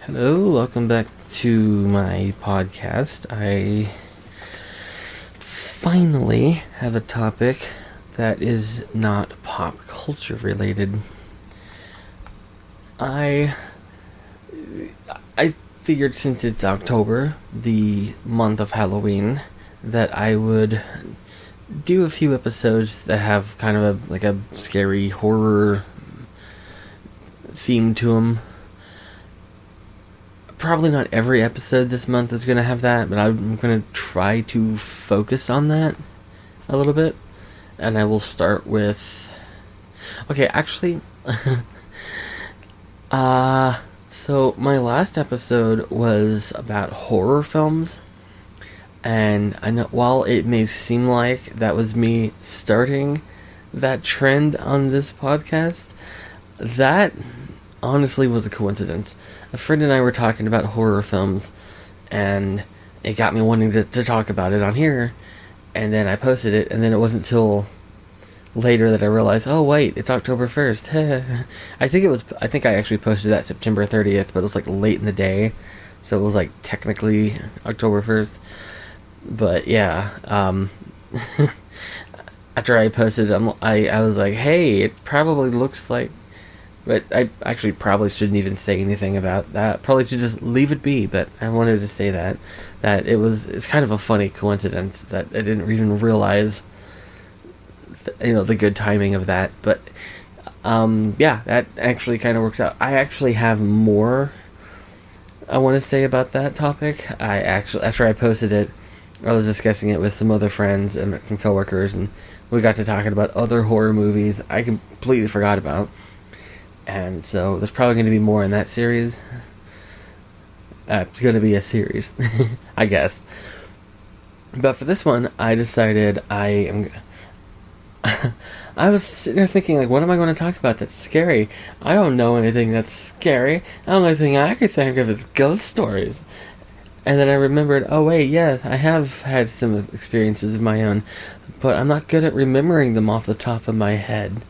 Hello, welcome back to my podcast. I finally have a topic that is not pop culture related. I figured since it's October, the month of Halloween, that I would do a few episodes that have kind of a scary horror theme to them. Probably not every episode this month is going to have that, but I'm going to try to focus on that a little bit. And I will start with... Okay, actually... so my last episode was about horror films. And I know, while it may seem like that was me starting that trend on this podcast, that honestly was a coincidence. A friend and I were talking about horror films, and it got me wanting to talk about it on here, and then I posted it, and then it wasn't till later that I realized, oh wait, it's October 1st. I think I actually posted that September 30th, but it was like late in the day, so it was like technically October 1st. But yeah, after I posted it, I was like, hey, it probably looks like... But I actually probably shouldn't even say anything about that. Probably should just leave it be, but I wanted to say that it's kind of a funny coincidence that I didn't even realize the good timing of that. But yeah, that actually kind of works out. I actually have more I want to say about that topic. After I posted it, I was discussing it with some other friends and some coworkers, and we got to talking about other horror movies I completely forgot about. And so there's probably going to be more in that series. It's going to be a series, I guess. But for this one, I decided I was sitting there thinking, like, what am I going to talk about that's scary? I don't know anything that's scary. The only thing I could think of is ghost stories. And then I remembered, oh wait, yeah, I have had some experiences of my own, but I'm not good at remembering them off the top of my head.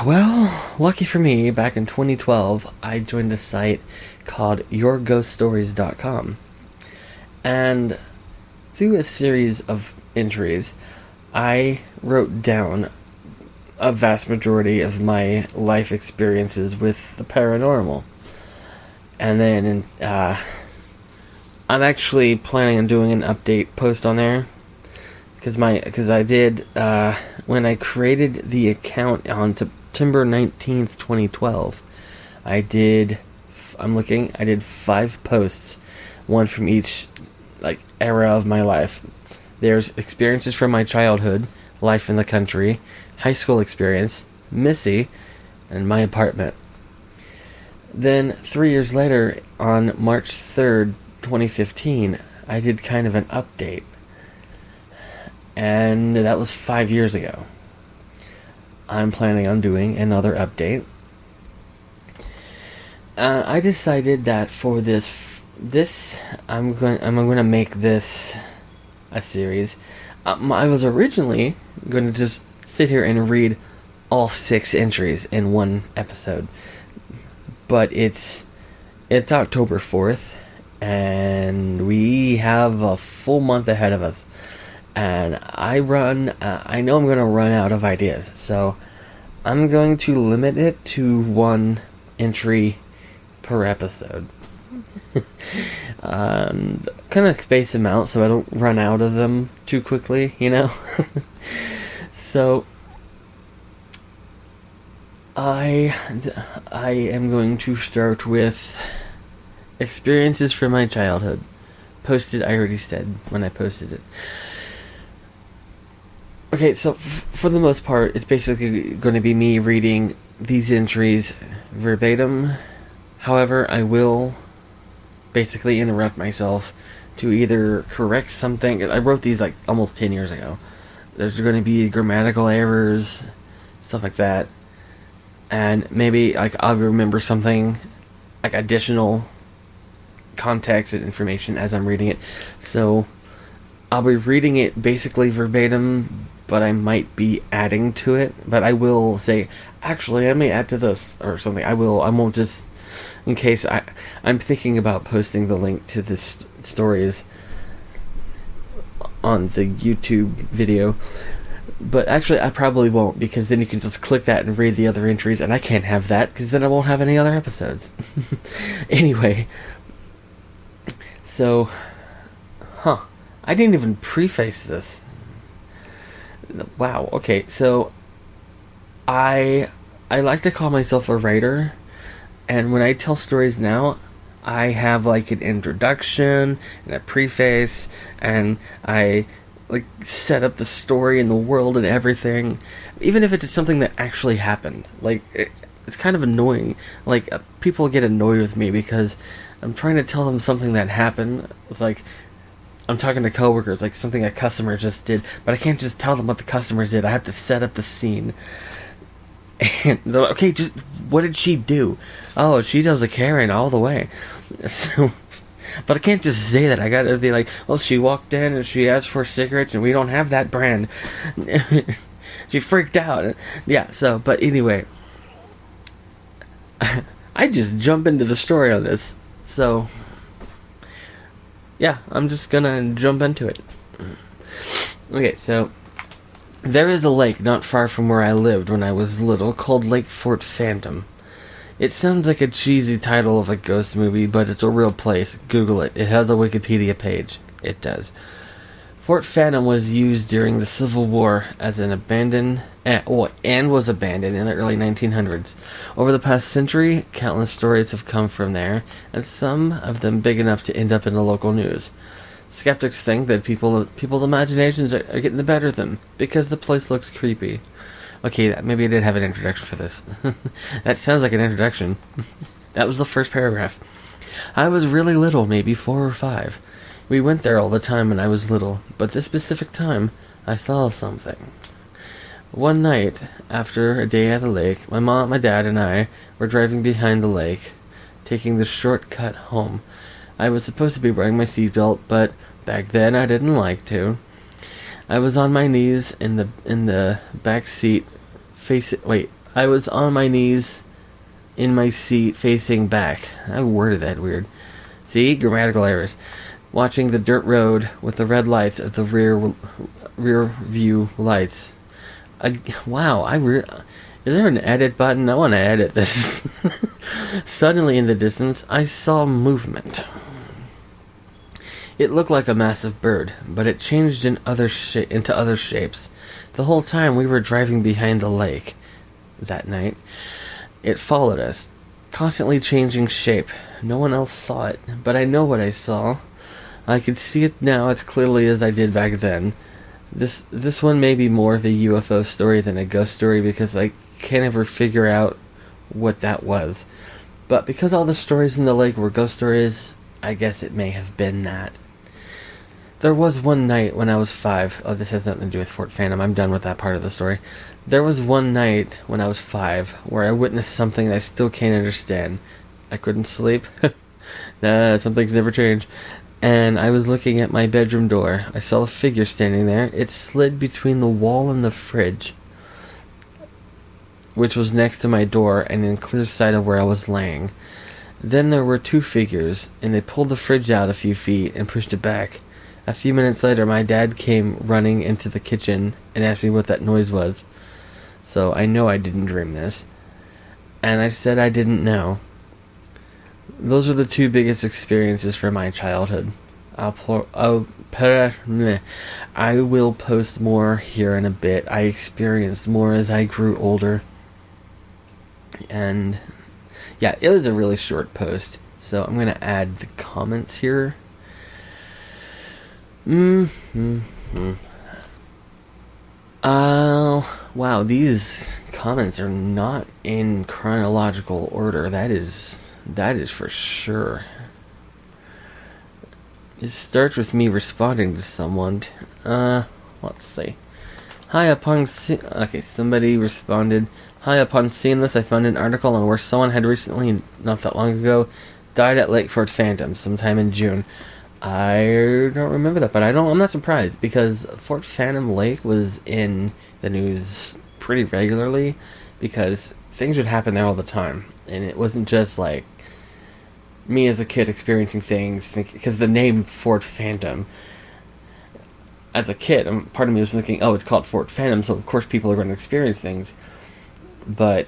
Well, lucky for me, back in 2012, I joined a site called YourGhostStories.com. And through a series of entries, I wrote down a vast majority of my life experiences with the paranormal. And then I'm actually planning on doing an update post on there. Because I did, when I created the account on September 19th, 2012, I did 5 posts, one from each, era of my life. There's experiences from my childhood, life in the country, high school experience, Missy, and my apartment. Then, 3 years later, on March 3rd, 2015, I did kind of an update. And that was 5 years ago. I'm planning on doing another update. I decided that for this I'm going to make this a series. I was originally going to just sit here and read all 6 entries in one episode, but it's October 4th, and we have a full month ahead of us. And I know I'm going to run out of ideas, so I'm going to limit it to 1 entry per episode. Kind of space them out so I don't run out of them too quickly, So I am going to start with experiences from my childhood. I already said when I posted it. Okay, so for the most part, it's basically going to be me reading these entries verbatim. However, I will basically interrupt myself to either correct something. I wrote these almost 10 years ago. There's going to be grammatical errors, stuff like that. And maybe I'll remember something, additional context and information as I'm reading it. So I'll be reading it basically verbatim, but I might be adding to it. But I will say, Actually, I may add to this or something. I will. I won't just, in case I'm thinking about posting the link to this stories on the YouTube video. But actually, I probably won't, because then you can just click that and read the other entries, and I can't have that, because then I won't have any other episodes. Anyway, so, I didn't even preface this. Wow, okay, so, I like to call myself a writer, and when I tell stories now, I have like an introduction and a preface, and I like set up the story and the world and everything, even if it's something that actually happened. Like it's kind of annoying. Like people get annoyed with me because I'm trying to tell them something that happened. It's like I'm talking to coworkers, like something a customer just did, but I can't just tell them what the customer did. I have to set up the scene. And they're like, okay, just what did she do? Oh, she does a Karen all the way. So, but I can't just say that. I gotta be like, well, she walked in and she asked for cigarettes, and we don't have that brand. She freaked out. Yeah. So, but anyway, I just jump into the story on this. So, yeah, I'm just gonna jump into it. Okay, so. There is a lake not far from where I lived when I was little called Lake Fort Phantom. It sounds like a cheesy title of a ghost movie, but it's a real place. Google it. It has a Wikipedia page. It does. Fort Phantom was used during the Civil War as an abandoned, and was abandoned in the early 1900s. Over the past century, countless stories have come from there, and some of them big enough to end up in the local news. Skeptics think that people's imaginations are getting the better of them because the place looks creepy. Okay, maybe I did have an introduction for this. That sounds like an introduction. That was the first paragraph. I was really little, maybe 4 or 5. We went there all the time when I was little, but this specific time, I saw something. One night, after a day at the lake, my mom, my dad, and I were driving behind the lake, taking the shortcut home. I was supposed to be wearing my seatbelt, but back then I didn't like to. I was on my knees in the back seat, I was on my knees in my seat facing back. I worded that weird. See, grammatical errors. Watching the dirt road with the red lights of the rear view lights. Wow, is there an edit button? I want to edit this. Suddenly in the distance, I saw movement. It looked like a massive bird, but it changed into other shapes. The whole time we were driving behind the lake that night, it followed us, constantly changing shape. No one else saw it, but I know what I saw. I could see it now as clearly as I did back then. This one may be more of a UFO story than a ghost story because I can't ever figure out what that was. But because all the stories in the lake were ghost stories, I guess it may have been that. There was one night when I was 5. Oh, this has nothing to do with Fort Phantom. I'm done with that part of the story. There was one night when I was 5 where I witnessed something I still can't understand. I couldn't sleep. Some things never change. And I was looking at my bedroom door. I saw a figure standing there. It slid between the wall and the fridge, which was next to my door and in clear sight of where I was laying. Then there were 2 figures, and they pulled the fridge out a few feet and pushed it back. A few minutes later, my dad came running into the kitchen and asked me what that noise was. So I know I didn't dream this. And I said I didn't know. Those are the 2 biggest experiences from my childhood. I will post more here in a bit. I experienced more as I grew older. And yeah, it was a really short post. So I'm going to add the comments here. Wow, these comments are not in chronological order. That is for sure. It starts with me responding to someone. Let's see. Somebody responded. Hi, upon seeing this, I found an article on where someone had recently, not that long ago, died at Lake Fort Phantom sometime in June. I don't remember that, but I'm not surprised because Fort Phantom Lake was in the news pretty regularly, because things would happen there all the time, and it wasn't just like me as a kid experiencing things. Because the name Fort Phantom, as a kid, part of me was thinking, oh, it's called Fort Phantom, so of course people are going to experience things. But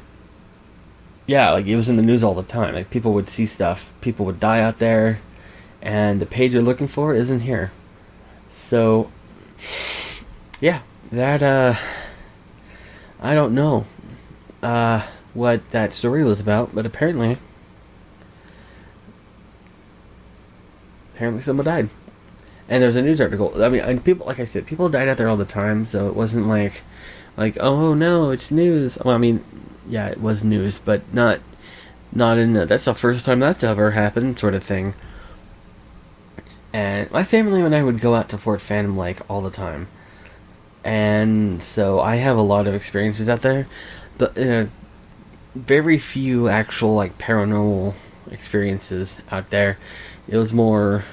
yeah, like, it was in the news all the time. Like, people would see stuff, people would die out there, and the page you're looking for isn't here. So yeah, that I don't know what that story was about, but apparently someone died. And there was a news article. I mean, and people, like I said, people died out there all the time, so it wasn't like, oh no, it's news. Well, I mean, yeah, it was news, but not in that's the first time that's ever happened, sort of thing. And my family and I would go out to Fort Phantom Lake all the time, and so I have a lot of experiences out there. But very few actual, like, paranormal experiences out there. It was more,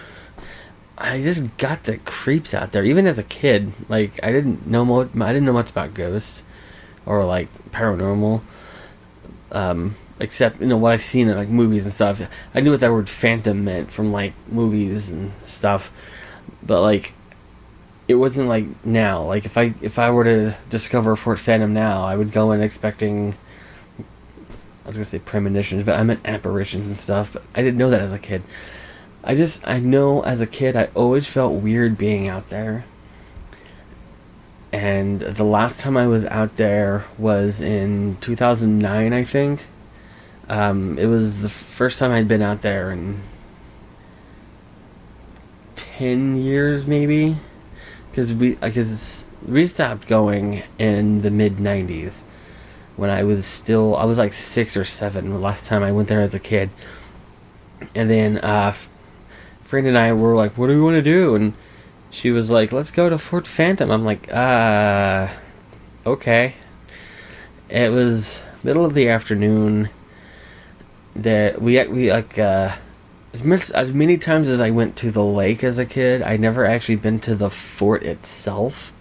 I just got the creeps out there. Even as a kid, like, I didn't know much about ghosts or, like, paranormal, except, what I've seen in, like, movies and stuff. I knew what that word phantom meant from, like, movies and stuff, but, like, it wasn't like now. Like, if I were to discover Fort Phantom now, I would go in expecting, I was gonna say premonitions, but I meant apparitions and stuff. But I didn't know that as a kid. I know as a kid I always felt weird being out there. And the last time I was out there was in 2009, I think. It was the first time I'd been out there in 10 years, maybe. Because we stopped going in the mid-90s. When I was like 6 or 7 the last time I went there as a kid. And then friend and I were like, what do we want to do? And she was like, let's go to Fort Phantom. I'm like, okay. It was middle of the afternoon. That we like as many times as I went to the lake as a kid, I never actually been to the fort itself.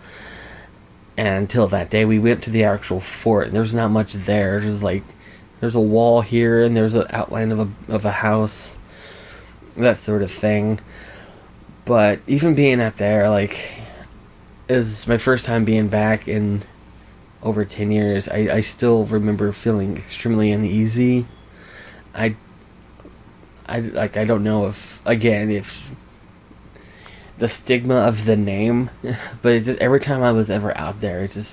And until that day, we went to the actual fort, and there's not much there. There's a wall here, and there's an outline of a house, that sort of thing. But even being out there, like, is my first time being back in over 10 years. I still remember feeling extremely uneasy. I don't know if the stigma of the name, but it just, every time I was ever out there, it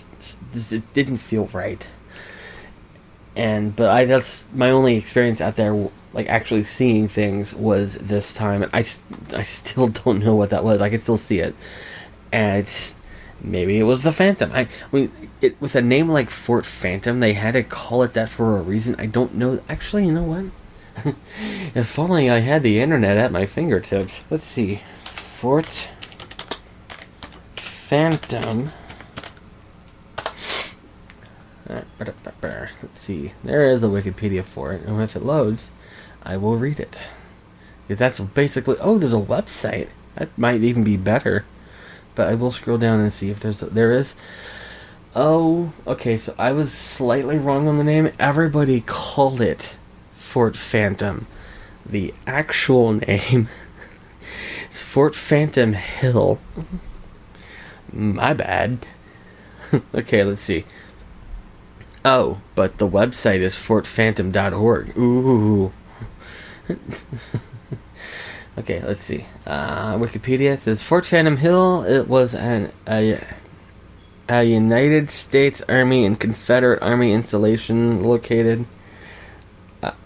didn't feel right. But that's my only experience out there, like, actually seeing things, was this time. And I still don't know what that was. I can still see it, and maybe it was the Phantom. I mean, with a name like Fort Phantom, they had to call it that for a reason. I don't know. Actually, you know what? If only I had the internet at my fingertips. Let's see. Fort Phantom. Let's see. There is a Wikipedia for it, and if it loads, I will read it. Because that's basically... Oh, there's a website. That might even be better. But I will scroll down and see if there is. Oh, okay, so I was slightly wrong on the name. Everybody called it Fort Phantom. The actual name is Fort Phantom Hill. My bad. Okay, let's see. Oh, but the website is fortphantom.org. Ooh. Okay, let's see. Wikipedia says Fort Phantom Hill. It was a United States Army and Confederate Army installation located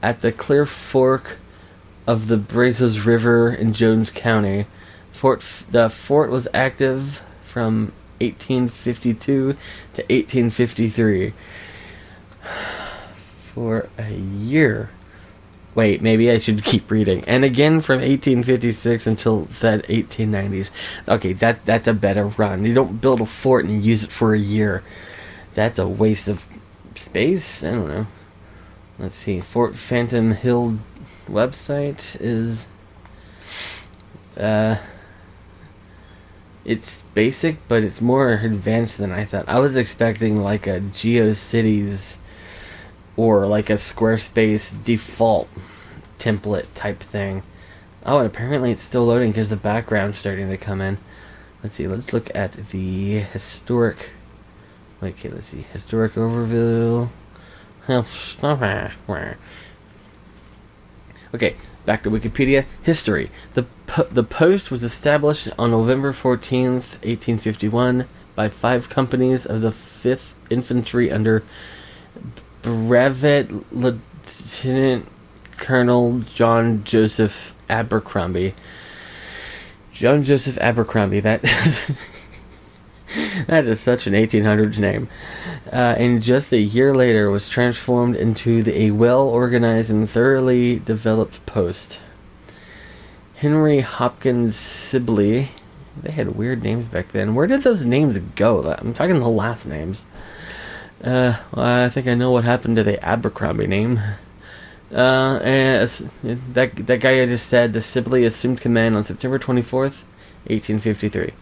at the Clear Fork of the Brazos River in Jones County. The fort was active from 1852 to 1853 for a year. Wait, maybe I should keep reading. And again from 1856 until the 1890s. Okay, that's a better run. You don't build a fort and use it for a year. That's a waste of space? I don't know. Let's see. Fort Phantom Hill website is... it's basic, but it's more advanced than I thought. I was expecting like a GeoCities or like a Squarespace default template type thing. Oh, and apparently it's still loading because the background's starting to come in. Let's see, let's look at the historic... Wait, okay, let's see. Historic overview. Okay, back to Wikipedia. History. The post was established on November 14th, 1851 by 5 companies of the 5th Infantry under Brevet Lieutenant Colonel John Joseph Abercrombie. John Joseph Abercrombie, that that is such an 1800s name. And just a year later was transformed into a well-organized and thoroughly developed post. Henry Hopkins Sibley. They had weird names back then. Where did those names go? I'm talking the last names. Well, I think I know what happened to the Abercrombie name. And that guy I just said, the Sibley assumed command on September 24th, 1853.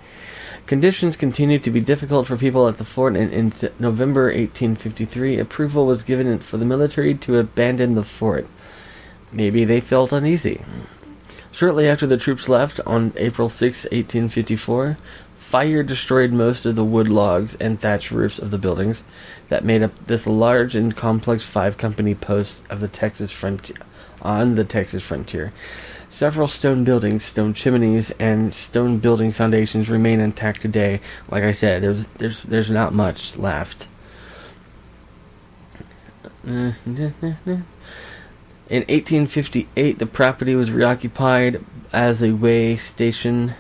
Conditions continued to be difficult for people at the fort, and in November 1853, approval was given for the military to abandon the fort. Maybe they felt uneasy. Shortly after the troops left, on April 6, 1854, fire destroyed most of the wood logs and thatch roofs of the buildings that made up this large and complex 5-company post of the Texas frontier. On the Texas frontier, several stone buildings, stone chimneys, and stone building foundations remain intact today. Like I said, there's not much left. In 1858, the property was reoccupied as a way station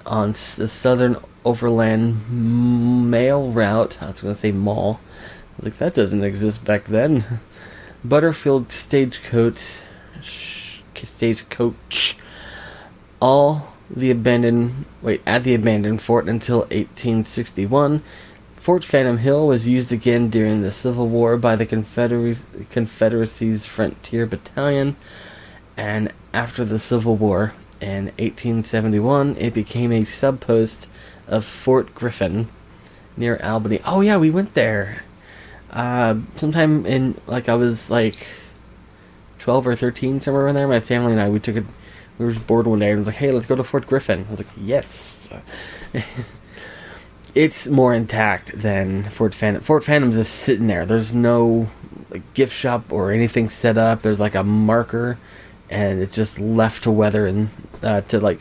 on the Southern Overland Mail Route. I was going to say mall. I was like, that doesn't exist back then. Butterfield Stagecoach. At the abandoned fort until 1861. Fort Phantom Hill was used again during the Civil War by the Confederacy's Frontier Battalion, and after the Civil War, in 1871, it became a subpost of Fort Griffin near Albany. Oh yeah, we went there. Sometime in, I was 12 or 13, somewhere around there. My family and I, we were bored one day and was like, hey, let's go to Fort Griffin. I was like, yes. It's more intact than Fort Phantom. Fort Phantom's just sitting there. There's no gift shop or anything set up. There's a marker, and it's just left to weather and to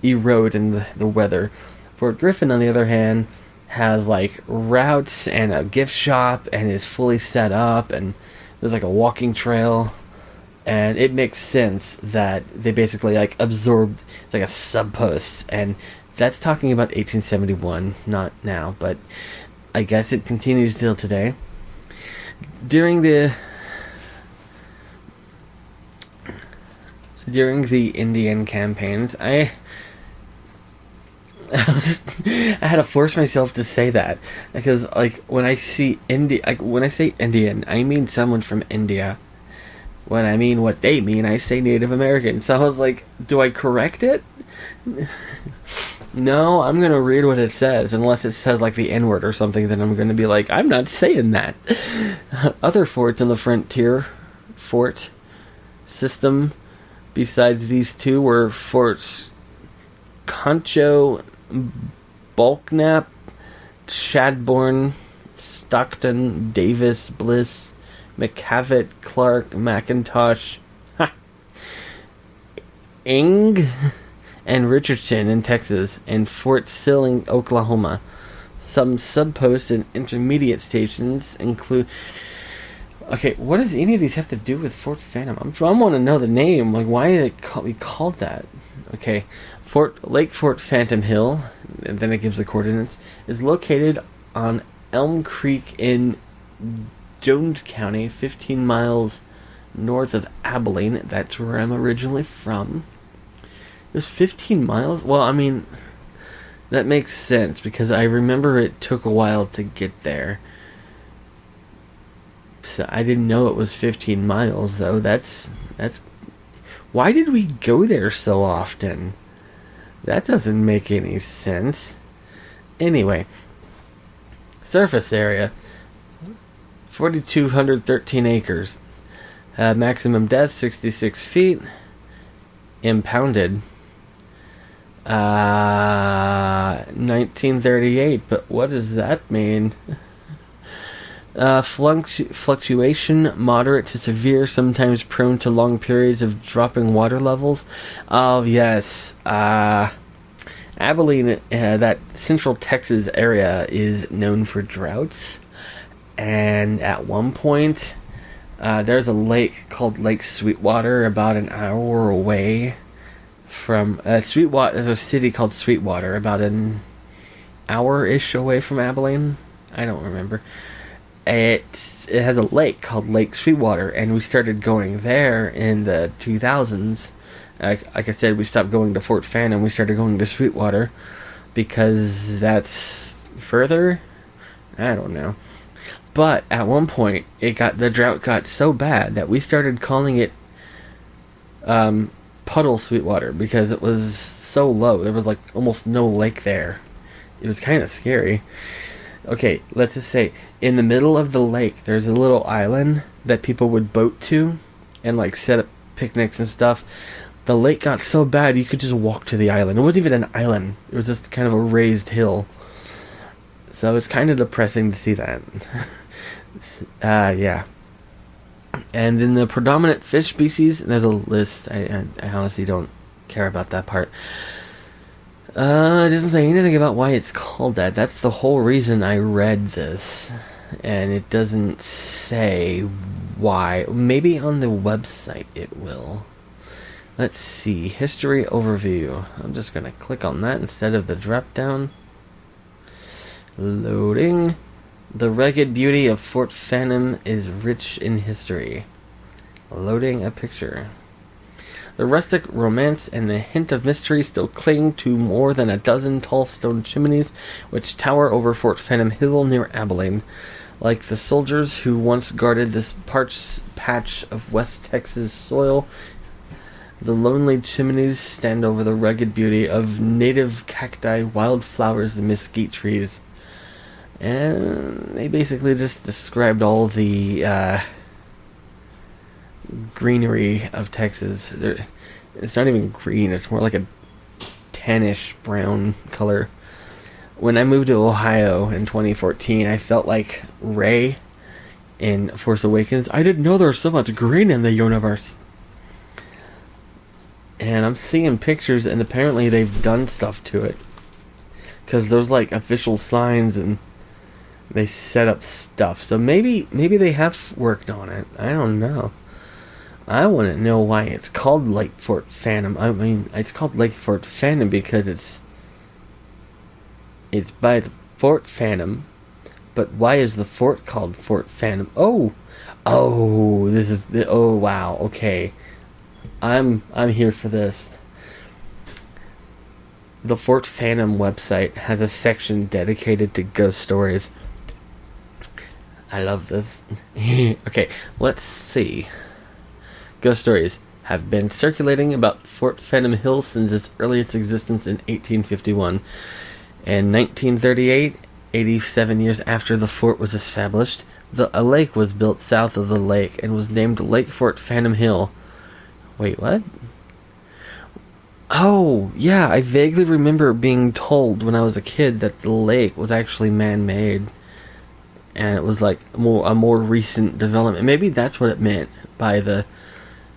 erode in the weather. Fort Griffin, on the other hand, has routes and a gift shop and is fully set up, and there's a walking trail, and it makes sense that they basically absorbed. It's a sub-post, and that's talking about 1871, not now, but I guess it continues till today. During the Indian campaigns, I had to force myself to say that, because when I say Indian, I mean someone from India. When I mean what they mean, I say Native American. So I was like, do I correct it? No, I'm going to read what it says. Unless it says the N-word or something, then I'm going to be like, I'm not saying that. Other forts in the frontier fort system besides these two were Forts Concho, Bulknap, Shadbourne, Stockton, Davis, Bliss, McCavitt, Clark, McIntosh, Ing, and Richardson in Texas, and Fort Sill in Oklahoma. Some subposts and intermediate stations include... Okay, what does any of these have to do with Fort Phantom? I want to know the name. Why is it be called that? Okay, Lake Fort Phantom Hill, and then it gives the coordinates, is located on Elm Creek in Jones County, 15 miles north of Abilene. That's where I'm originally from. It was 15 miles? Well, I mean, that makes sense, because I remember it took a while to get there. So I didn't know it was 15 miles, though. That's... Why did we go there so often? That doesn't make any sense. Anyway, surface area. 4,213 acres. Maximum depth 66 feet. Impounded 1938, but what does that mean? Fluctuation moderate to severe, sometimes prone to long periods of dropping water levels. Oh yes, Abilene, that central Texas area, is known for droughts, and at one point there's a lake called Lake Sweetwater about an hour away from Sweetwater. There's a city called Sweetwater about an hour-ish away from Abilene. I don't remember. It has a lake called Lake Sweetwater, and we started going there in the 2000s. Like I said, we stopped going to Fort Phantom. We started going to Sweetwater because that's further. I don't know. But at one point, the drought got so bad that we started calling it Puddle Sweetwater because it was so low. There was like almost no lake there. It was kind of scary. Okay, let's just say in the middle of the lake, there's a little island that people would boat to and like set up picnics and stuff. The lake got so bad you could just walk to the island. It wasn't even an island. It was just kind of a raised hill. So it's kind of depressing to see that. Yeah. And in the predominant fish species, there's a list. I honestly don't care about that part. It doesn't say anything about why it's called that. That's the whole reason I read this. And it doesn't say why. Maybe on the website it will. Let's see. History overview. I'm just going to click on that instead of the drop down. Loading. The rugged beauty of Fort Phantom is rich in history. Loading a picture. The rustic romance and the hint of mystery still cling to more than a dozen tall stone chimneys which tower over Fort Phantom Hill near Abilene. Like the soldiers who once guarded this parched patch of West Texas soil, the lonely chimneys stand over the rugged beauty of native cacti, wildflowers, and mesquite trees. And they basically just described all the greenery of Texas. It's not even green, it's more like a tannish brown color. When I moved to Ohio in 2014, I felt like Rey in Force Awakens. I didn't know there was so much green in the universe. And I'm seeing pictures, and apparently they've done stuff to it. Because there's like official signs and they set up stuff. So maybe they have worked on it. I don't know. I want to know why it's called Lake Fort Phantom. I mean, it's called Lake Fort Phantom because it's by the Fort Phantom. But why is the fort called Fort Phantom? Oh, this is the. Oh wow. Okay, I'm here for this. The Fort Phantom website has a section dedicated to ghost stories. I love this. Okay, let's see. Ghost stories have been circulating about Fort Phantom Hill since its earliest existence in 1851. In 1938, 87 years after the fort was established, a lake was built south of the lake and was named Lake Fort Phantom Hill. Wait, what? Oh, yeah, I vaguely remember being told when I was a kid that the lake was actually man-made. And it was like a more recent development. Maybe that's what it meant by the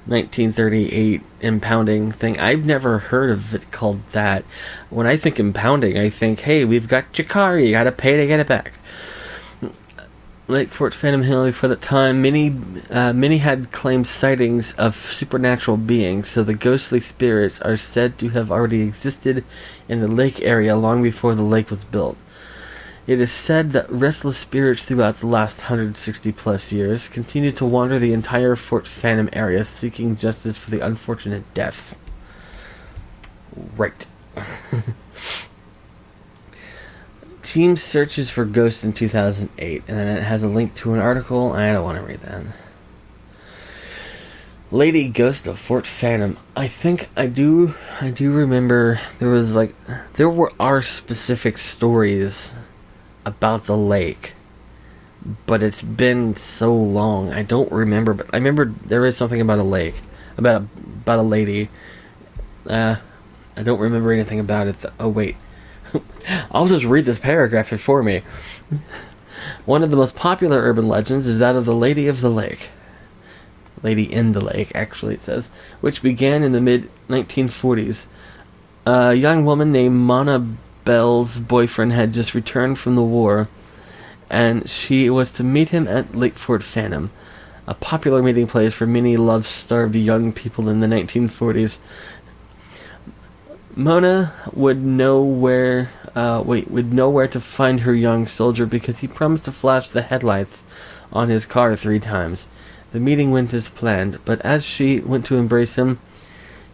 1938 impounding thing. I've never heard of it called that. When I think impounding, I think, hey, we've got your car, you gotta pay to get it back. Lake Fort Phantom Hill, for the time, many had claimed sightings of supernatural beings, so the ghostly spirits are said to have already existed in the lake area long before the lake was built. It is said that restless spirits throughout the last 160 plus years continue to wander the entire Fort Phantom area seeking justice for the unfortunate deaths. Right. Team searches for ghosts in 2008, and then it has a link to an article. I don't want to read that. Lady Ghost of Fort Phantom. I think I do remember there were specific stories about the lake, but it's been so long. I don't remember, but I remember there is something about a lake, about a lady. I don't remember anything about it. Oh wait, I'll just read this paragraph before me. One of the most popular urban legends is that of the Lady of the Lake. Lady in the Lake, actually, it says, which began in the mid-1940s. A young woman named Mona Bell's boyfriend had just returned from the war, and she was to meet him at Lake Fort Phantom, a popular meeting place for many love-starved young people in the 1940s. Mona would know where to find her young soldier because he promised to flash the headlights on his car 3 times. The meeting went as planned, but as she went to embrace him,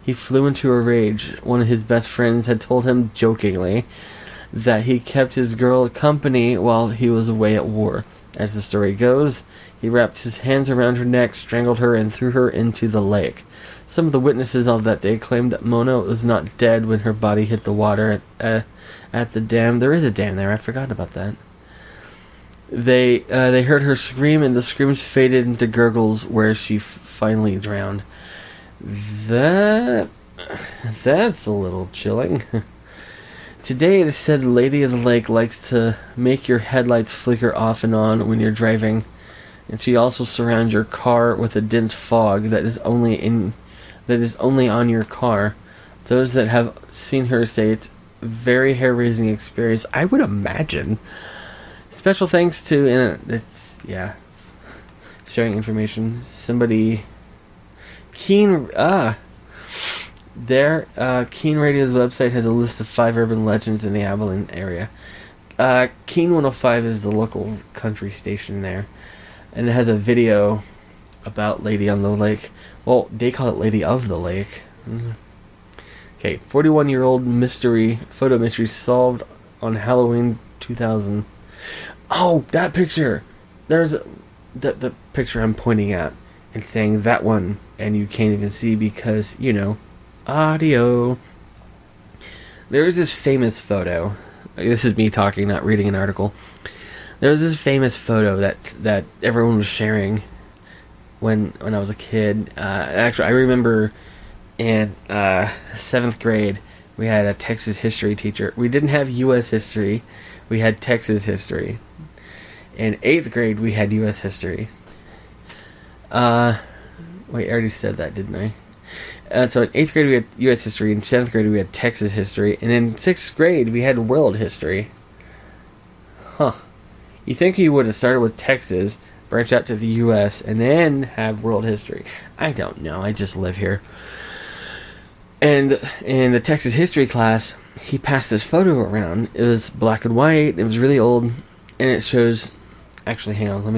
he flew into a rage. One of his best friends had told him, jokingly, that he kept his girl company while he was away at war. As the story goes, he wrapped his hands around her neck, strangled her, and threw her into the lake. Some of the witnesses of that day claimed that Mona was not dead when her body hit the water at the dam. There is a dam there, I forgot about that. They heard her scream, and the screams faded into gurgles where she finally drowned. That's a little chilling. Today it is said the Lady of the Lake likes to make your headlights flicker off and on when you're driving, and she also surrounds your car with a dense fog that is only on your car. Those that have seen her say it's a very hair-raising experience. I would imagine. Special thanks to sharing information. Somebody Keen Radio's website has a list of 5 urban legends in the Abilene area. Keen 105 is the local country station there, and it has a video about Lady on the Lake. Well, they call it Lady of the Lake. Okay, 41-year-old photo mystery solved on Halloween 2000. Oh, that picture! There's the picture I'm pointing at and saying that one, and you can't even see because, audio. There's this famous photo. This is me talking, not reading an article. There's this famous photo that everyone was sharing when I was a kid. Actually, I remember in 7th grade, we had a Texas history teacher. We didn't have U.S. history. We had Texas history. In 8th grade, we had U.S. history. Wait, I already said that, didn't I? So in 8th grade, we had U.S. history. In 7th grade, we had Texas history. And in 6th grade, we had world history. Huh. You think you would have started with Texas, branch out to the U.S., and then have world history. I don't know. I just live here. And in the Texas history class, he passed this photo around. It was black and white. It was really old. And it shows... Actually, hang on. Let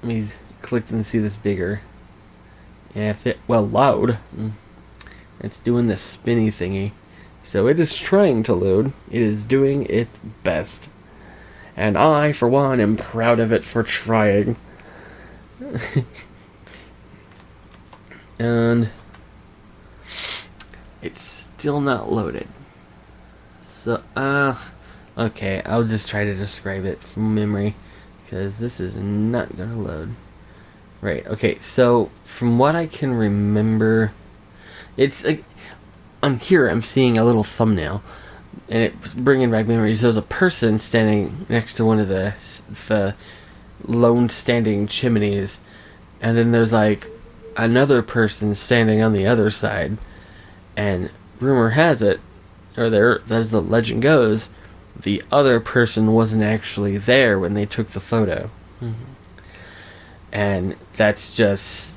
me click and see this bigger. Yeah, load. It's doing this spinny thingy. So it is trying to load. It is doing its best. And I, for one, am proud of it for trying. And it's still not loaded. So, okay, I'll just try to describe it from memory, because this is not gonna load. Right, okay, so from what I can remember, it's like, on here I'm seeing a little thumbnail, and it's bringing back memories. There's a person standing next to one of the lone standing chimneys, and then there's like another person standing on the other side, and rumor has it, or as the legend goes, the other person wasn't actually there when they took the photo. Mm-hmm. And that's just,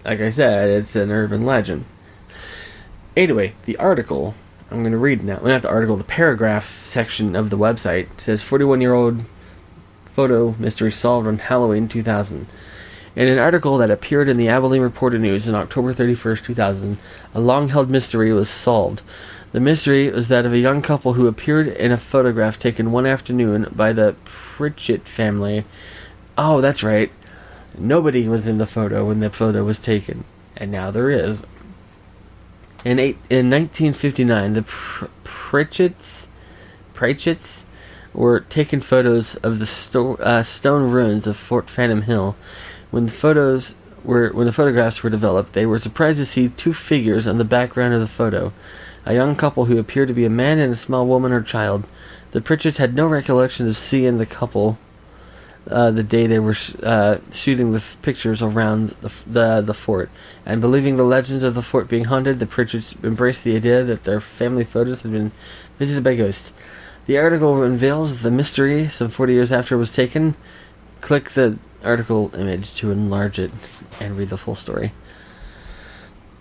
like I said, it's an urban legend. Anyway, the article, I'm going to read now. Not the article, the paragraph section of the website says 41-year-old photo mystery solved on Halloween 2000. In an article that appeared in the Abilene Reporter-News on October 31st, 2000, a long-held mystery was solved. The mystery was that of a young couple who appeared in a photograph taken one afternoon by the Pritchett family. Oh, that's right. Nobody was in the photo when the photo was taken, and now there is. In 1959, the Pritchetts were taking photos of the stone ruins of Fort Phantom Hill. When the photographs were developed, they were surprised to see two figures on the background of the photo, a young couple who appeared to be a man and a small woman or child. The Pritchards had no recollection of seeing the couple the day they were shooting the pictures around the fort, and believing the legends of the fort being haunted, the Pritchards embraced the idea that their family photos had been visited by ghosts. The article unveils the mystery some 40 years after it was taken. Click the article image to enlarge it and read the full story.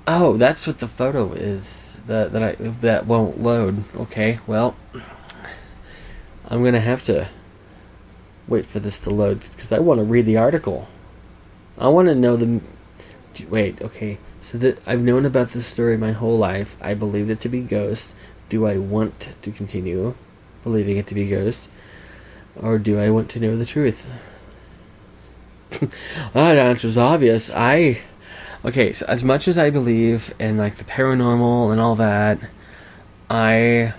Oh, that's what the photo is. That won't load. Okay, well, I'm gonna have to wait for this to load because I want to read the article. I want to know the. Wait, okay. So that I've known about this story my whole life. I believed it to be ghost. Do I want to continue believing it to be ghost, or do I want to know the truth? That answer's obvious. Okay, so as much as I believe in like the paranormal and all that, I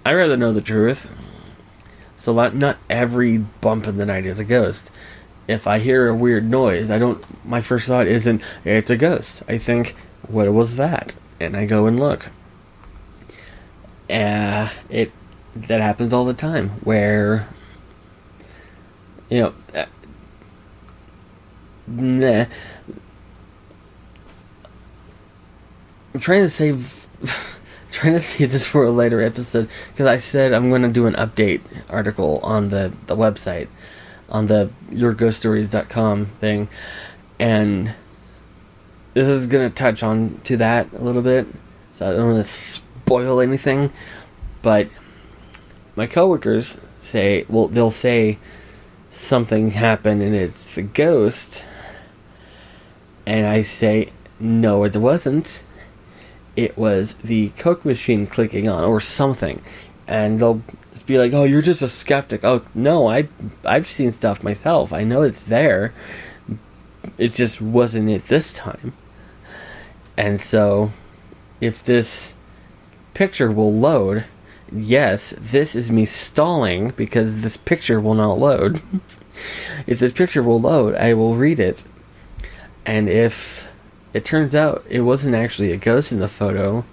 rather know the truth. So not every bump in the night is a ghost. If I hear a weird noise, my first thought isn't it's a ghost. I think, what was that? And I go and look. That happens all the time where nah. I'm trying to save this for a later episode because I said I'm going to do an update article on the website, on the yourghoststories.com thing, and this is going to touch on to that a little bit, so I don't want to spoil anything, but my coworkers they'll say something happened and it's the ghost, and I say, no, it wasn't. It was the Coke machine clicking on or something. And they'll just be like, oh, you're just a skeptic. Oh, no, I've seen stuff myself. I know it's there. It just wasn't it this time. And so, if this picture will load, yes, this is me stalling because this picture will not load. If this picture will load, I will read it. And if it turns out it wasn't actually a ghost in the photo,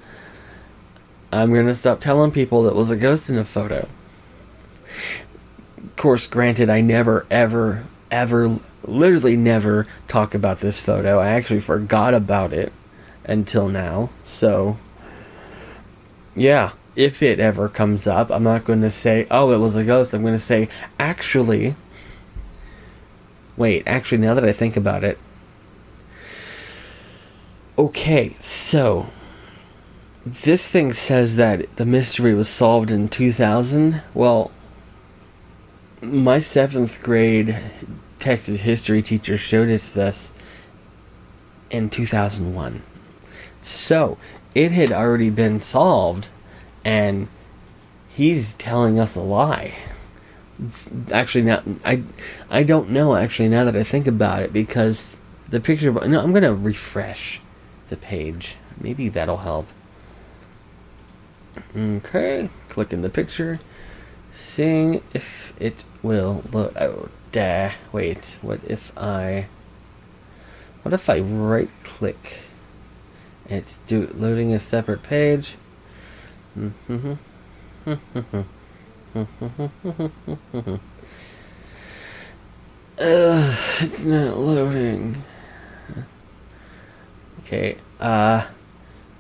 I'm going to stop telling people that was a ghost in the photo. Of course, granted, I never, ever, literally never talk about this photo. I actually forgot about it until now. So, yeah, if it ever comes up, I'm not going to say, oh, it was a ghost. I'm going to say, actually, now that I think about it, okay, so this thing says that the mystery was solved in 2000. Well, my 7th grade Texas history teacher showed us this in 2001. So, it had already been solved, and he's telling us a lie. Actually, now, I don't know, actually, now that I think about it, because the picture... No, I'm going to refresh the page. Maybe that'll help. Okay, click in the picture, seeing if it will load. Oh, wait. What if I right click? It's loading a separate page. It's not loading. Okay, I'll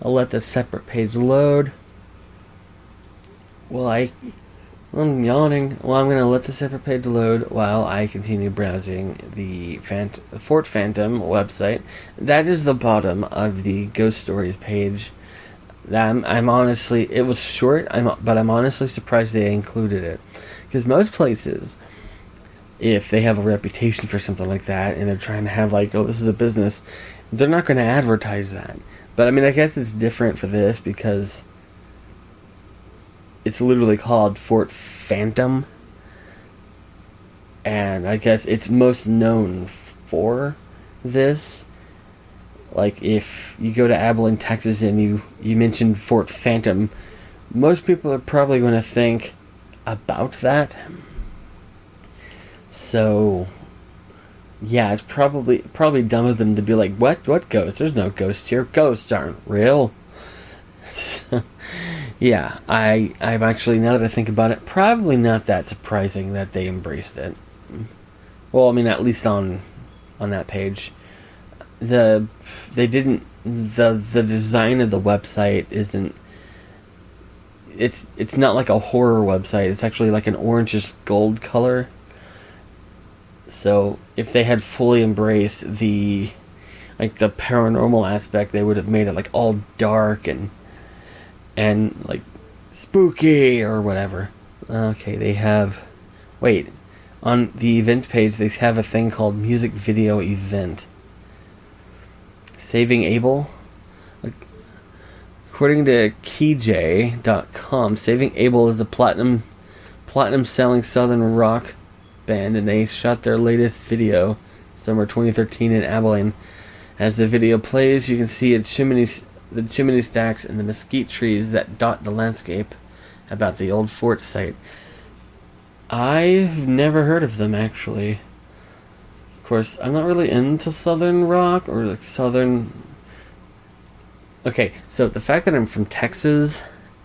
let the separate page load. I'm yawning. Well, I'm going to let the separate page load while I continue browsing the Fort Phantom website. That is the bottom of the Ghost Stories page. I'm honestly, it was short, but I'm honestly surprised they included it. Because most places, if they have a reputation for something like that, and they're trying to have like, oh, this is a business, they're not going to advertise that. But I mean, I guess it's different for this because it's literally called Fort Phantom, and I guess it's most known for this. Like, if you go to Abilene, Texas, and you mention Fort Phantom, most people are probably going to think about that. So, yeah, it's probably dumb of them to be like, what ghost? There's no ghosts here. Ghosts aren't real. So, yeah, I've actually, now that I think about it, probably not that surprising that they embraced it. Well, I mean, at least on that page. The design of the website isn't, it's not like a horror website. It's actually like an orangish gold color. So if they had fully embraced the paranormal aspect, they would have made it like all dark and like spooky or whatever. Okay, they have, wait, on the event page they have a thing called music video event. Saving Abel. According to KeyJ.com, Saving Abel is a platinum selling southern rock band, and they shot their latest video summer 2013 in Abilene. As the video plays, you can see the chimney stacks and the mesquite trees that dot the landscape about the old fort site. I've never heard of them, actually. Of course, I'm not really into southern rock or like southern. Okay, so the fact that I'm from Texas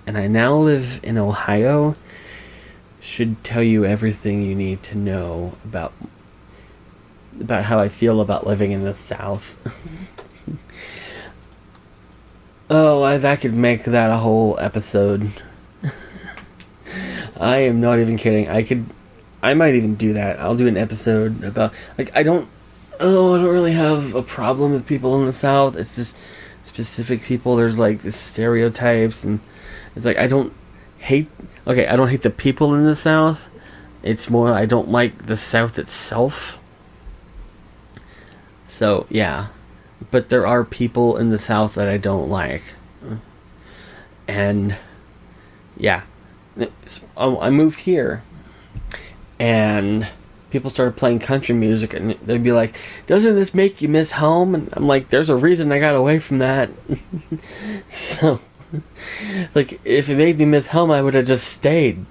and I now live in Ohio should tell you everything you need to know about how I feel about living in the South. Oh, that could make that a whole episode. I am not even kidding. I might even do that. I'll do an episode about, like, I don't really have a problem with people in the South. It's just specific people. There's like the stereotypes, and it's like I don't hate the people in the South. It's more I don't like the South itself. So yeah, but there are people in the South that I don't like, and yeah, I moved here, and people started playing country music, and they'd be like, "Doesn't this make you miss home?" And I'm like, "There's a reason I got away from that." So, like, if it made me miss home, I would have just stayed.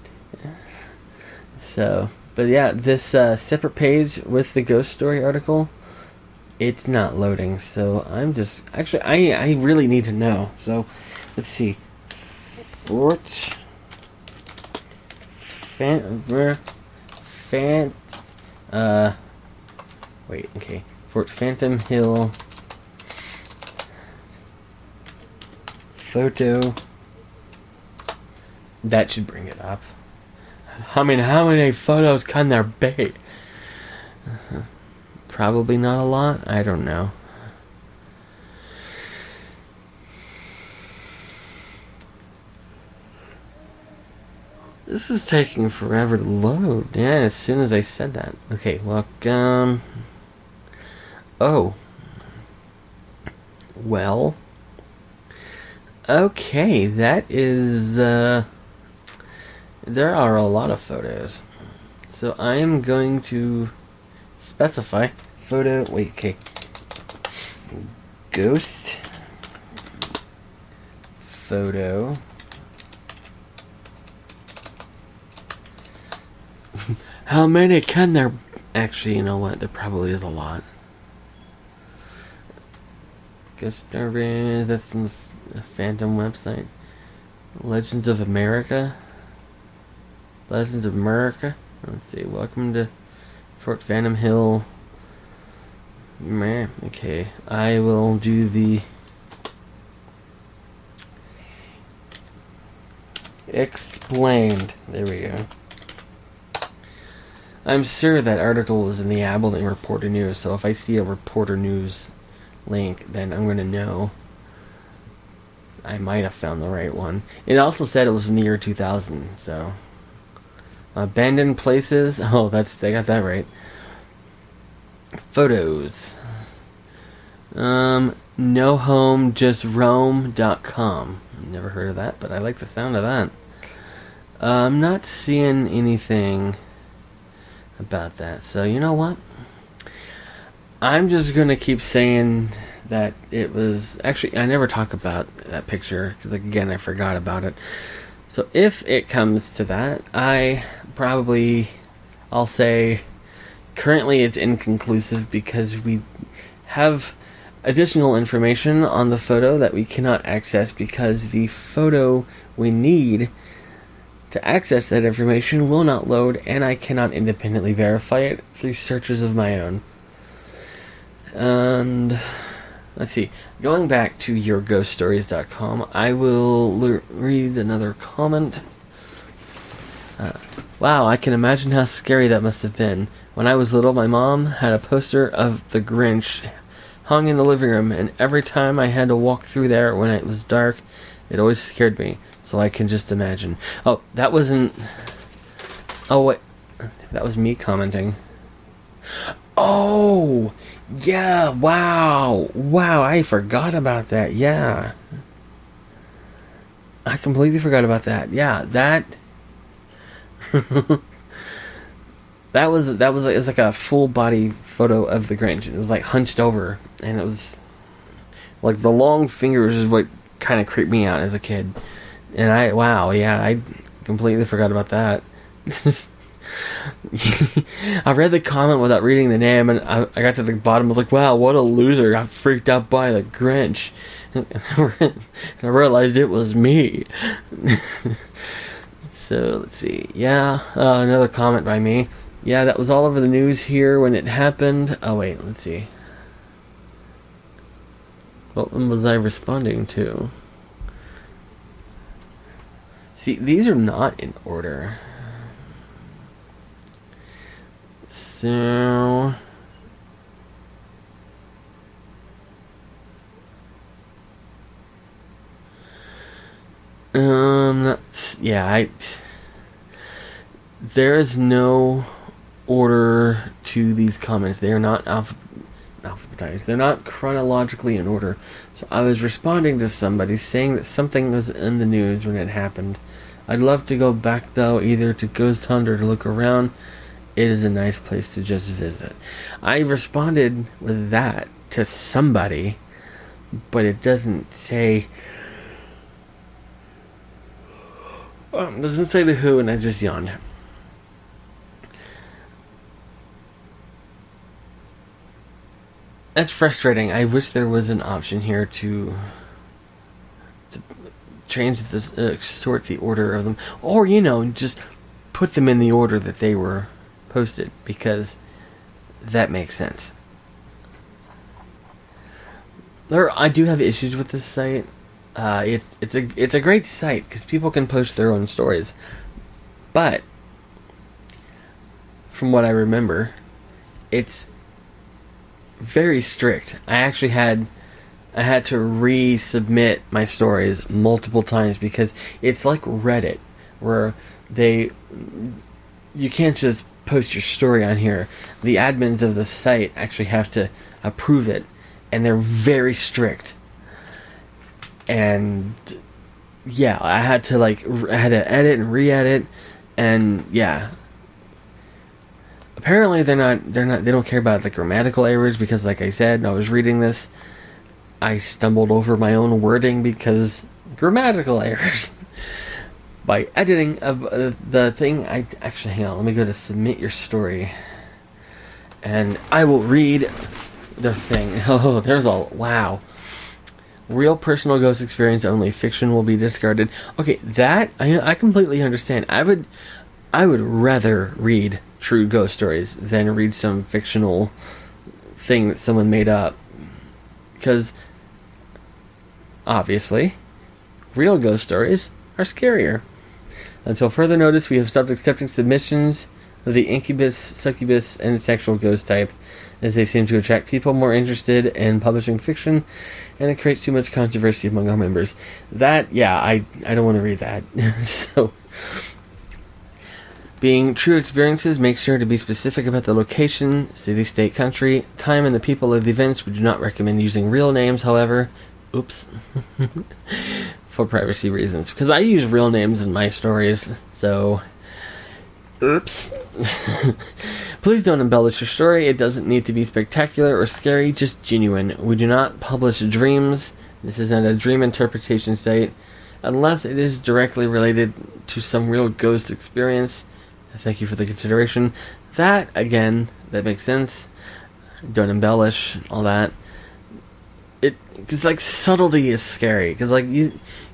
So, but yeah, this separate page with the ghost story article, it's not loading. So I'm just actually I really need to know. So let's see, Fort Phantom Hill photo. That should bring it up. How many photos can there be? Probably not a lot. I don't know. This is taking forever to load. Yeah, as soon as I said that. Okay, welcome. Oh. Well. Okay, that is, there are a lot of photos. So I am going to specify photo, ghost photo. How many can there? Actually, you know what? There probably is a lot. Ghost Stories, that's in the Phantom website. Legends of America. Let's see. Welcome to Fort Phantom Hill. Okay, I will do the explained. There we go. I'm sure that article is in the Abilene Reporter News, so if I see a Reporter News link, then I'm going to know. I might have found the right one. It also said it was in the year 2000, so. Abandoned places. Oh, they got that right. Photos. NoHomeJustRoam.com. Never heard of that, but I like the sound of that. I'm not seeing anything about that. So, you know what? I'm just going to keep saying that it was... Actually, I never talk about that picture, because, again, I forgot about it. So if it comes to that, I'll say currently it's inconclusive because we have additional information on the photo that we cannot access because the photo we need to access that information will not load, and I cannot independently verify it through searches of my own. And let's see, going back to yourghoststories.com, I will read another comment. Wow, I can imagine how scary that must have been. When I was little, my mom had a poster of the Grinch hung in the living room, and every time I had to walk through there when it was dark, it always scared me. So I can just imagine. Oh, that wasn't... Oh, wait. That was me commenting. Oh! Yeah, wow! Wow, I forgot about that, yeah. I completely forgot about that. Yeah, that... It was like a full body photo of the Grinch. It was like hunched over, and it was... Like, the long fingers is what kind of creeped me out as a kid. And I completely forgot about that. I read the comment without reading the name, and I got to the bottom. I was like, wow, what a loser. Got freaked out by the Grinch. And I realized it was me. So, let's see. Yeah, another comment by me. Yeah, that was all over the news here when it happened. Oh, wait, let's see. What one was I responding to? See, these are not in order. So... there is no order to these comments. They are not alphabetized. They're not chronologically in order. So I was responding to somebody saying that something was in the news when it happened. I'd love to go back, though, either to Ghost Hunt or to look around. It is a nice place to just visit. I responded with that to somebody, but it doesn't say... it doesn't say the who, and I just yawned. That's frustrating. I wish there was an option here to change this, sort the order of them, or just put them in the order that they were posted, because that makes sense. I do have issues with this site. It's a great site because people can post their own stories, but from what I remember, it's very strict. I had to resubmit my stories multiple times because it's like Reddit, where you can't just post your story on here. The admins of the site actually have to approve it, and they're very strict. And yeah, I had to edit and re-edit, and yeah. Apparently they don't care about the grammatical errors because, like I said, I was reading this, I stumbled over my own wording because grammatical errors. By editing of the thing, hang on, let me go to submit your story, and I will read the thing. Oh, wow. Real personal ghost experience only. Fiction will be discarded. Okay, that I completely understand. I would rather read true ghost stories than read some fictional thing that someone made up, because obviously real ghost stories are scarier. Until further notice, we have stopped accepting submissions of the incubus, succubus, and sexual ghost type, as they seem to attract people more interested in publishing fiction, and it creates too much controversy among our members. That, yeah, I don't want to read that. So, being true experiences, make sure to be specific about the location, city, state, country, time, and the people of the events. We do not recommend using real names, however. Oops. For privacy reasons. Because I use real names in my stories, so... Oops. Please don't embellish your story. It doesn't need to be spectacular or scary, just genuine. We do not publish dreams. This isn't a dream interpretation site. unless it is directly related to some real ghost experience. Thank you for the consideration. That, again, that makes sense. Don't embellish, all that. Because, like, subtlety is scary. Because, like,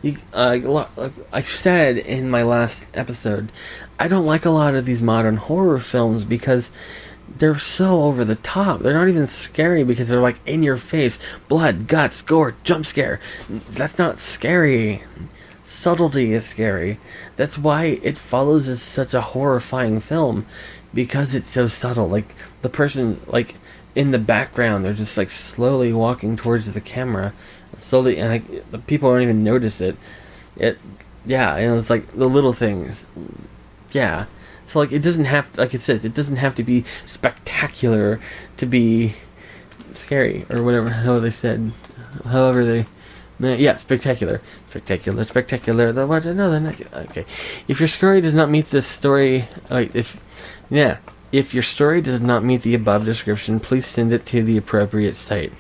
like I said in my last episode, I don't like a lot of these modern horror films because they're so over the top. They're not even scary because they're, like, in your face. Blood, guts, gore, jump scare. That's not scary. Subtlety is scary. That's why It Follows is such a horrifying film. Because it's so subtle. Like, the person, like, in the background, they're just, like, slowly walking towards the camera. Slowly, and, like, the people don't even notice it. Yeah, it's like the little things. Yeah. So, like, it doesn't have to, like it says, it doesn't have to be spectacular to be scary, or whatever, how they said. However they... Yeah, spectacular. Spectacular. No, they're not... Okay. If your story does not meet the story... If your story does not meet the above description, please send it to the appropriate site.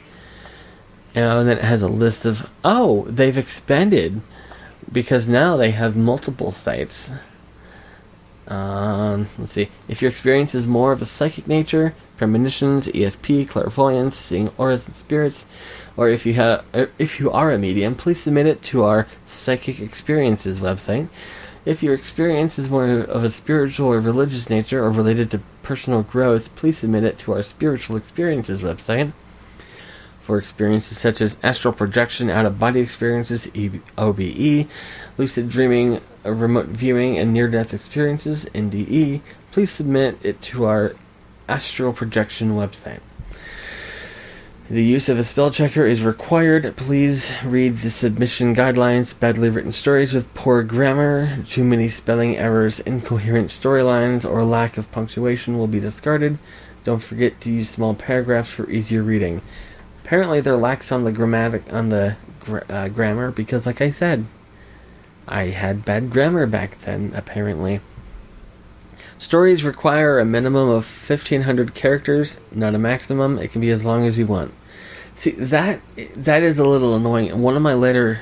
And then it has a list of... Oh, they've expanded. Because now they have multiple sites. Let's see. If your experience is more of a psychic nature, premonitions, ESP, clairvoyance, seeing auras and spirits, or if you are a medium, please submit it to our Psychic Experiences website. If your experience is more of a spiritual or religious nature or related to personal growth, please submit it to our Spiritual Experiences website. For experiences such as astral projection, out-of-body experiences, OBE, lucid dreaming, remote viewing, and near-death experiences, NDE, please submit it to our astral projection website. The use of a spell checker is required. Please read the submission guidelines. Badly written stories with poor grammar, too many spelling errors, incoherent storylines, or lack of punctuation will be discarded. Don't forget to use small paragraphs for easier reading. Apparently they're lax on the grammar because, like I said, I had bad grammar back then, apparently. Stories require a minimum of 1,500 characters, not a maximum. It can be as long as you want. See, that is a little annoying. One of my later...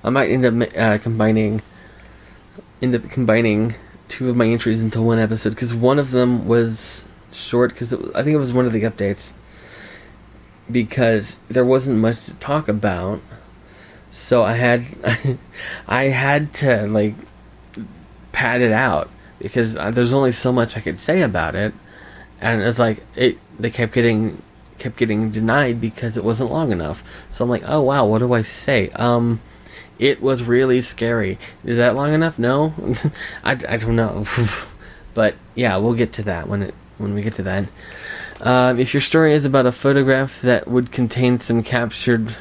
I might end up combining two of my entries into one episode, because one of them was short, because I think it was one of the updates, because there wasn't much to talk about, so I had to, like, pad it out, because there's only so much I could say about it, and it's like they kept getting denied because it wasn't long enough. So I'm like, oh wow, what do I say? It was really scary. Is that long enough? No. I don't know. But yeah, we'll get to that when we get to that. If your story is about a photograph that would contain some captured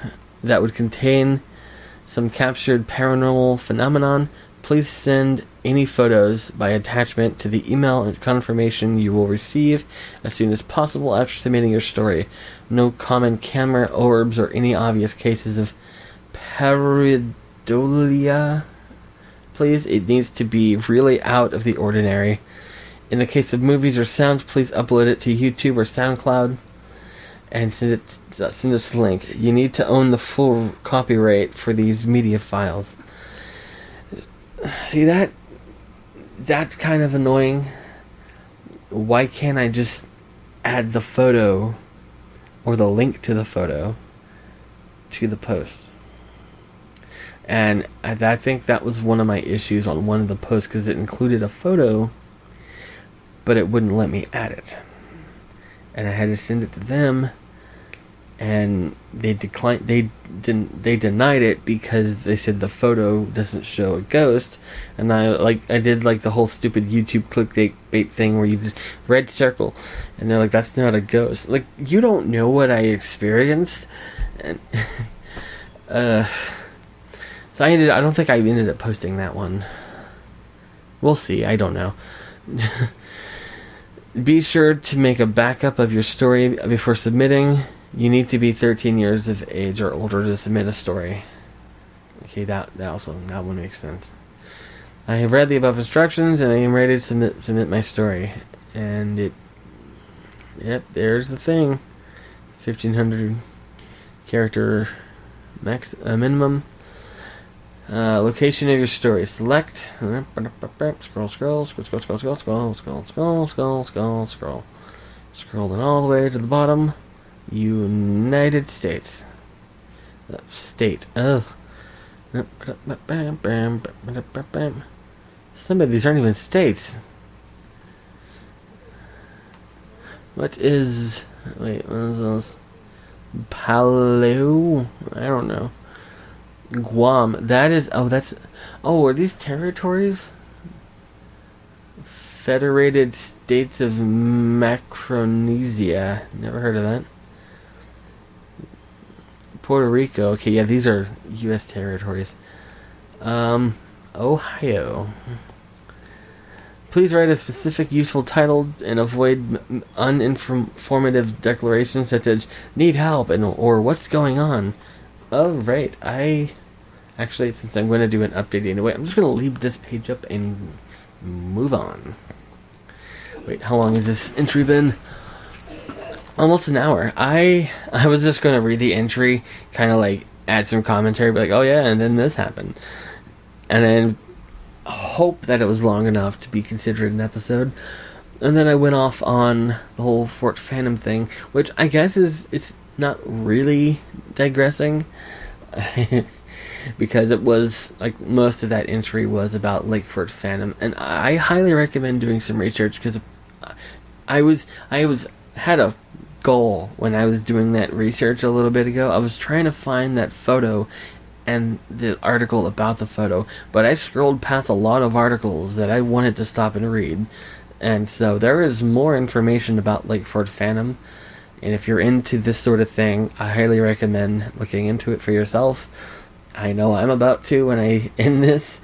paranormal phenomenon, please send any photos by attachment to the email and confirmation you will receive as soon as possible after submitting your story. No common camera orbs or any obvious cases of pareidolia. Please, it needs to be really out of the ordinary. In the case of movies or sounds, please upload it to YouTube or SoundCloud and send us the link. You need to own the full copyright for these media files. See, that's kind of annoying. Why can't I just add the photo or the link to the photo to the post? And I think that was one of my issues on one of the posts, because it included a photo, but it wouldn't let me add it. And I had to send it to them, and they declined. They denied it because they said the photo doesn't show a ghost. And I did the whole stupid YouTube clickbait thing where you just red circle, and they're like, that's not a ghost. Like, you don't know what I experienced. And so I don't think I ended up posting that one. We'll see. I don't know. Be sure to make a backup of your story before submitting. You need to be 13 years of age or older to submit a story. Okay, that one makes sense. I have read the above instructions and I am ready to submit my story. And there's the thing. 1,500 character minimum. Location of your story. Select. Scroll, scroll, scroll, scroll, scroll, scroll, scroll, scroll, scroll, scroll, scroll, scroll. Scrolling all the way to the bottom. United States. State. Ugh. Some of these aren't even states. What is... Wait, what is this? Palau? I don't know. Guam. That is... Oh, that's... Oh, are these territories? Federated States of Micronesia. Never heard of that. Puerto Rico. Okay, yeah, these are U.S. territories. Ohio. Please write a specific useful title and avoid uninformative declarations such as "need help" and or "what's going on." Oh, right. Actually, since I'm going to do an update anyway, I'm just going to leave this page up and move on. Wait, how long has this entry been? Almost an hour. I was just going to read the entry, kind of like add some commentary, be like, oh yeah, and then this happened. And then hope that it was long enough to be considered an episode. And then I went off on the whole Fort Phantom thing, which I guess it's not really digressing. Because it was, like, most of that entry was about Lake Fort Phantom. And I highly recommend doing some research, because I had a goal when I was doing that research a little bit ago. I was trying to find that photo and the article about the photo, but I scrolled past a lot of articles that I wanted to stop and read, and so there is more information about Lake Fort Phantom, and if you're into this sort of thing, I highly recommend looking into it for yourself. I know I'm about to when I end this,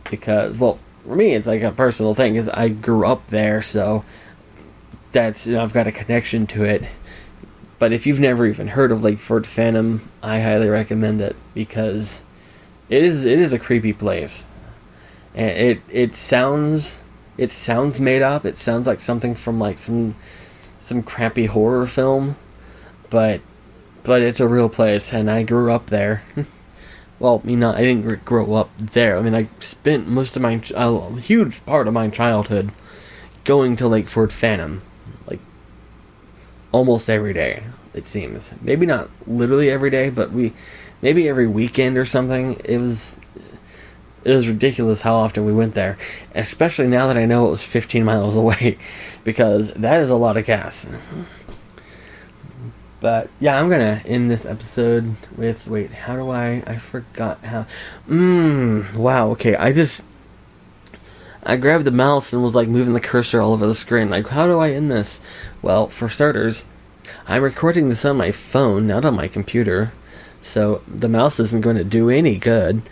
because, well, for me it's like a personal thing, because I grew up there, so that's, I've got a connection to it. But if you've never even heard of Lake Fort Phantom, I highly recommend it, because it is a creepy place. And it sounds made up. It sounds like something from like some crappy horror film, but it's a real place, and I grew up there. Well, I didn't grow up there. I mean, I spent most of a huge part of my childhood going to Lake Fort Phantom, like almost every day, it seems. Maybe not literally every day, but maybe every weekend or something. It was ridiculous how often we went there, especially now that I know it was 15 miles away, because that is a lot of gas. But yeah, I'm gonna end this episode with, wait, how do I forgot how. Wow, okay, I grabbed the mouse and was like moving the cursor all over the screen. Like, how do I end this? Well, for starters, I'm recording this on my phone, not on my computer, so the mouse isn't going to do any good.